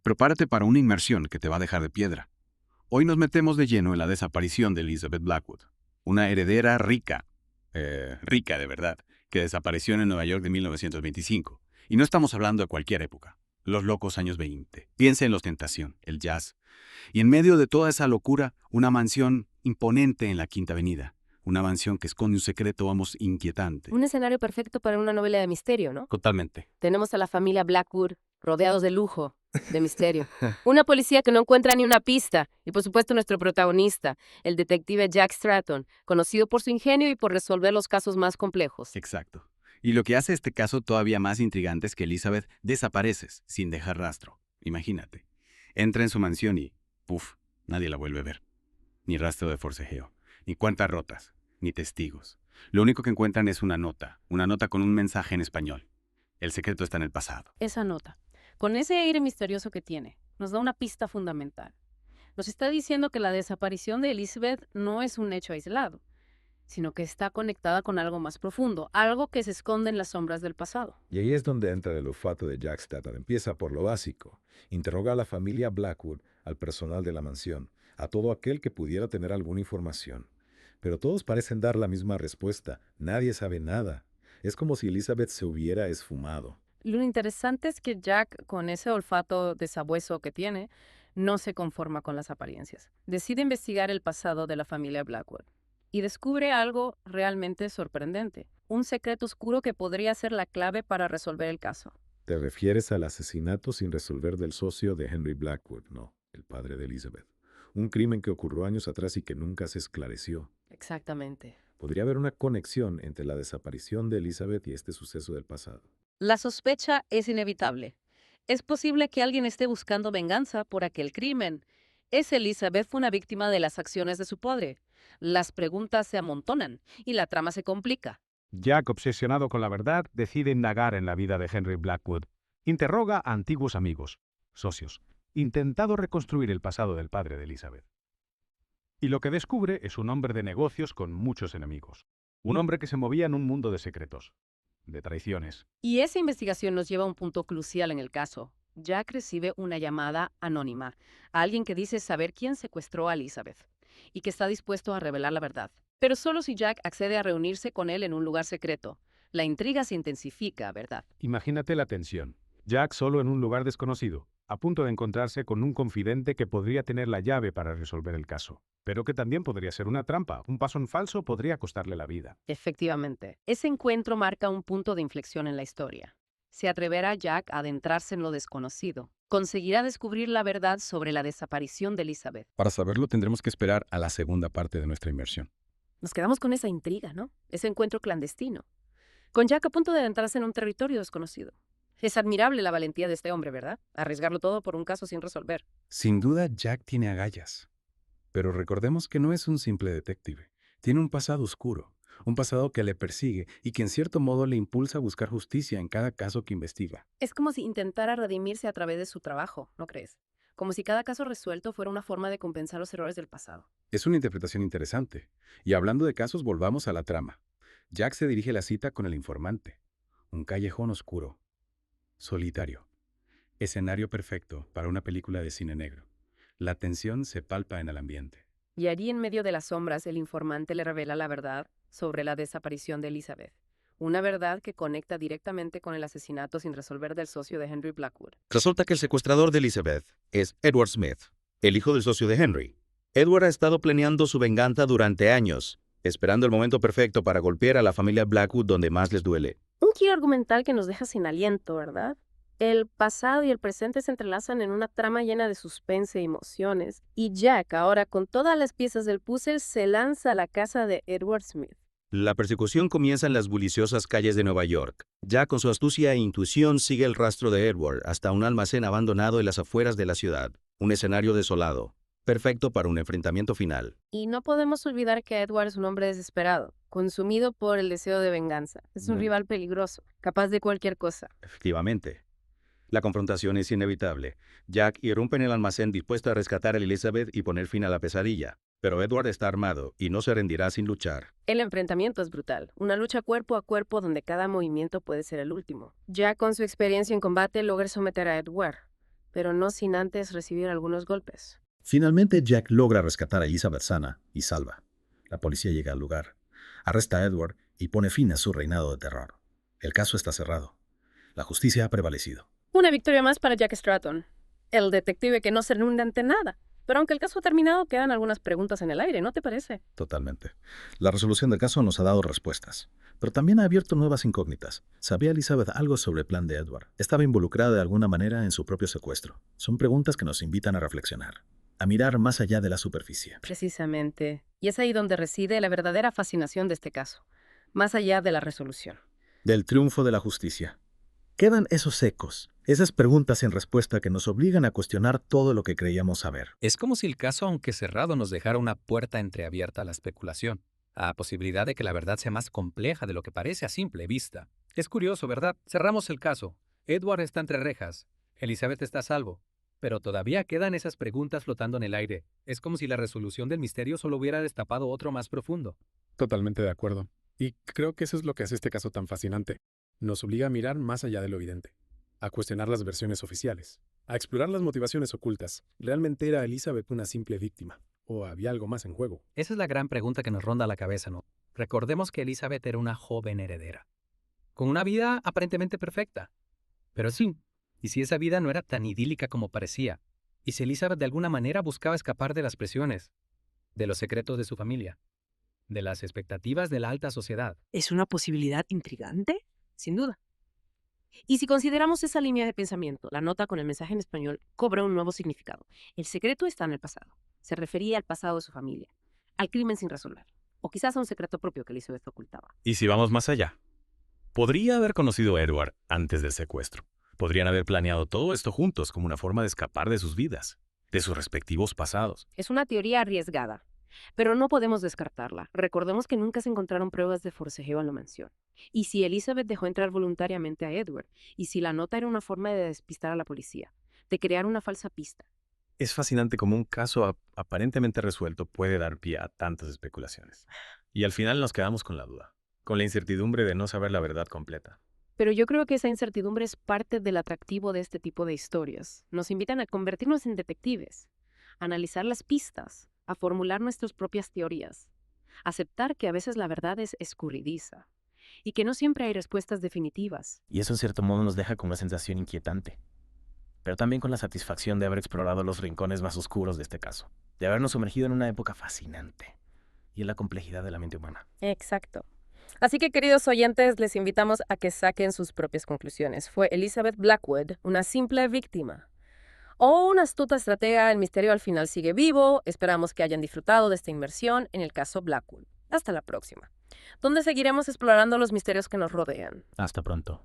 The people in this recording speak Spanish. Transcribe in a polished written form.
Prepárate para una inmersión que te va a dejar de piedra. Hoy nos metemos de lleno en la desaparición de Elizabeth Blackwood, una heredera rica de verdad, que desapareció en Nueva York de 1925. Y no estamos hablando de cualquier época, los locos años 20. Piensa en la ostentación, el jazz. Y en medio de toda esa locura, una mansión imponente en la Quinta Avenida. Una mansión que esconde un secreto, vamos, inquietante. Un escenario perfecto para una novela de misterio, ¿no? Totalmente. Tenemos a la familia Blackwood rodeados de lujo, de misterio. Una policía que no encuentra ni una pista. Y por supuesto nuestro protagonista, el detective Jack Stratton, conocido por su ingenio y por resolver los casos más complejos. Exacto. Y lo que hace este caso todavía más intrigante es que Elizabeth desaparece sin dejar rastro. Imagínate. Entra en su mansión y, ¡puf!, nadie la vuelve a ver. Ni rastro de forcejeo, ni cuentas rotas, ni testigos. Lo único que encuentran es una nota con un mensaje en español. El secreto está en el pasado. Esa nota, con ese aire misterioso que tiene, nos da una pista fundamental. Nos está diciendo que la desaparición de Elizabeth no es un hecho aislado, sino que está conectada con algo más profundo, algo que se esconde en las sombras del pasado. Y ahí es donde entra el olfato de Jack Stratton. Empieza por lo básico. Interroga a la familia Blackwood, al personal de la mansión, a todo aquel que pudiera tener alguna información. Pero todos parecen dar la misma respuesta. Nadie sabe nada. Es como si Elizabeth se hubiera esfumado. Lo interesante es que Jack, con ese olfato de sabueso que tiene, no se conforma con las apariencias. Decide investigar el pasado de la familia Blackwood y descubre algo realmente sorprendente, un secreto oscuro que podría ser la clave para resolver el caso. ¿Te refieres al asesinato sin resolver del socio de Henry Blackwood? No, el padre de Elizabeth. Un crimen que ocurrió años atrás y que nunca se esclareció. Exactamente. Podría haber una conexión entre la desaparición de Elizabeth y este suceso del pasado. La sospecha es inevitable. Es posible que alguien esté buscando venganza por aquel crimen. ¿Es Elizabeth una víctima de las acciones de su padre? Las preguntas se amontonan y la trama se complica. Jack, obsesionado con la verdad, decide indagar en la vida de Henry Blackwood. Interroga a antiguos amigos, socios, intentado reconstruir el pasado del padre de Elizabeth. Y lo que descubre es un hombre de negocios con muchos enemigos. Un hombre que se movía en un mundo de secretos, de traiciones. Y esa investigación nos lleva a un punto crucial en el caso. Jack recibe una llamada anónima, a alguien que dice saber quién secuestró a Elizabeth y que está dispuesto a revelar la verdad. Pero solo si Jack accede a reunirse con él en un lugar secreto. La intriga se intensifica, ¿verdad? Imagínate la tensión. Jack solo en un lugar desconocido, a punto de encontrarse con un confidente que podría tener la llave para resolver el caso, pero que también podría ser una trampa. Un paso en falso podría costarle la vida. Efectivamente, ese encuentro marca un punto de inflexión en la historia. ¿Se atreverá Jack a adentrarse en lo desconocido? ¿Conseguirá descubrir la verdad sobre la desaparición de Elizabeth? Para saberlo tendremos que esperar a la segunda parte de nuestra inmersión. Nos quedamos con esa intriga, ¿no? Ese encuentro clandestino. Con Jack a punto de adentrarse en un territorio desconocido. Es admirable la valentía de este hombre, ¿verdad? Arriesgarlo todo por un caso sin resolver. Sin duda, Jack tiene agallas. Pero recordemos que no es un simple detective. Tiene un pasado oscuro, un pasado que le persigue y que en cierto modo le impulsa a buscar justicia en cada caso que investiga. Es como si intentara redimirse a través de su trabajo, ¿no crees? Como si cada caso resuelto fuera una forma de compensar los errores del pasado. Es una interpretación interesante. Y hablando de casos, volvamos a la trama. Jack se dirige a la cita con el informante. Un callejón oscuro, solitario. Escenario perfecto para una película de cine negro. La tensión se palpa en el ambiente. Y allí en medio de las sombras el informante le revela la verdad sobre la desaparición de Elizabeth. Una verdad que conecta directamente con el asesinato sin resolver del socio de Henry Blackwood. Resulta que el secuestrador de Elizabeth es Edward Smith, el hijo del socio de Henry. Edward ha estado planeando su venganza durante años, esperando el momento perfecto para golpear a la familia Blackwood donde más les duele. Un giro argumental que nos deja sin aliento, ¿verdad? El pasado y el presente se entrelazan en una trama llena de suspense y emociones. Y Jack, ahora con todas las piezas del puzzle, se lanza a la casa de Edward Smith. La persecución comienza en las buliciosas calles de Nueva York. Jack, con su astucia e intuición, sigue el rastro de Edward hasta un almacén abandonado en las afueras de la ciudad. Un escenario desolado, perfecto para un enfrentamiento final. Y no podemos olvidar que Edward es un hombre desesperado, consumido por el deseo de venganza. Es un rival peligroso, capaz de cualquier cosa. Efectivamente. La confrontación es inevitable. Jack irrumpe en el almacén dispuesto a rescatar a Elizabeth y poner fin a la pesadilla. Pero Edward está armado y no se rendirá sin luchar. El enfrentamiento es brutal, una lucha cuerpo a cuerpo donde cada movimiento puede ser el último. Jack, con su experiencia en combate, logra someter a Edward, pero no sin antes recibir algunos golpes. Finalmente, Jack logra rescatar a Elizabeth sana y salva. La policía llega al lugar, arresta a Edward y pone fin a su reinado de terror. El caso está cerrado. La justicia ha prevalecido. Una victoria más para Jack Stratton, el detective que no se rinde ante nada. Pero aunque el caso ha terminado, quedan algunas preguntas en el aire, ¿no te parece? Totalmente. La resolución del caso nos ha dado respuestas, pero también ha abierto nuevas incógnitas. ¿Sabía Elizabeth algo sobre el plan de Edward? ¿Estaba involucrada de alguna manera en su propio secuestro? Son preguntas que nos invitan a reflexionar, a mirar más allá de la superficie. Precisamente. Y es ahí donde reside la verdadera fascinación de este caso, más allá de la resolución. Del triunfo de la justicia. Quedan esos ecos, esas preguntas sin respuesta que nos obligan a cuestionar todo lo que creíamos saber. Es como si el caso, aunque cerrado, nos dejara una puerta entreabierta a la especulación, a la posibilidad de que la verdad sea más compleja de lo que parece a simple vista. Es curioso, ¿verdad? Cerramos el caso. Edward está entre rejas. Elizabeth está a salvo. Pero todavía quedan esas preguntas flotando en el aire. Es como si la resolución del misterio solo hubiera destapado otro más profundo. Totalmente de acuerdo. Y creo que eso es lo que hace este caso tan fascinante. Nos obliga a mirar más allá de lo evidente, a cuestionar las versiones oficiales, a explorar las motivaciones ocultas. ¿Realmente era Elizabeth una simple víctima? ¿O había algo más en juego? Esa es la gran pregunta que nos ronda la cabeza, ¿no? Recordemos que Elizabeth era una joven heredera, con una vida aparentemente perfecta. Pero sí, ¿y si esa vida no era tan idílica como parecía? ¿Y si Elizabeth de alguna manera buscaba escapar de las presiones, de los secretos de su familia, de las expectativas de la alta sociedad? ¿Es una posibilidad intrigante? Sin duda. Y si consideramos esa línea de pensamiento, la nota con el mensaje en español cobra un nuevo significado. El secreto está en el pasado. Se refería al pasado de su familia, al crimen sin resolver, o quizás a un secreto propio que Elizabeth ocultaba. Y si vamos más allá, podría haber conocido a Edward antes del secuestro. Podrían haber planeado todo esto juntos como una forma de escapar de sus vidas, de sus respectivos pasados. Es una teoría arriesgada, pero no podemos descartarla. Recordemos que nunca se encontraron pruebas de forcejeo en la mansión. Y si Elizabeth dejó entrar voluntariamente a Edward, y si la nota era una forma de despistar a la policía, de crear una falsa pista. Es fascinante cómo un caso aparentemente resuelto puede dar pie a tantas especulaciones. Y al final nos quedamos con la duda, con la incertidumbre de no saber la verdad completa. Pero yo creo que esa incertidumbre es parte del atractivo de este tipo de historias. Nos invitan a convertirnos en detectives, a analizar las pistas, a formular nuestras propias teorías, a aceptar que a veces la verdad es escurridiza y que no siempre hay respuestas definitivas. Y eso en cierto modo nos deja con una sensación inquietante, pero también con la satisfacción de haber explorado los rincones más oscuros de este caso, de habernos sumergido en una época fascinante y en la complejidad de la mente humana. Exacto. Así que, queridos oyentes, les invitamos a que saquen sus propias conclusiones. ¿Fue Elizabeth Blackwood una simple víctima o una astuta estratega? El misterio al final sigue vivo. Esperamos que hayan disfrutado de esta inmersión en el caso Blackwood. Hasta la próxima, donde seguiremos explorando los misterios que nos rodean. Hasta pronto.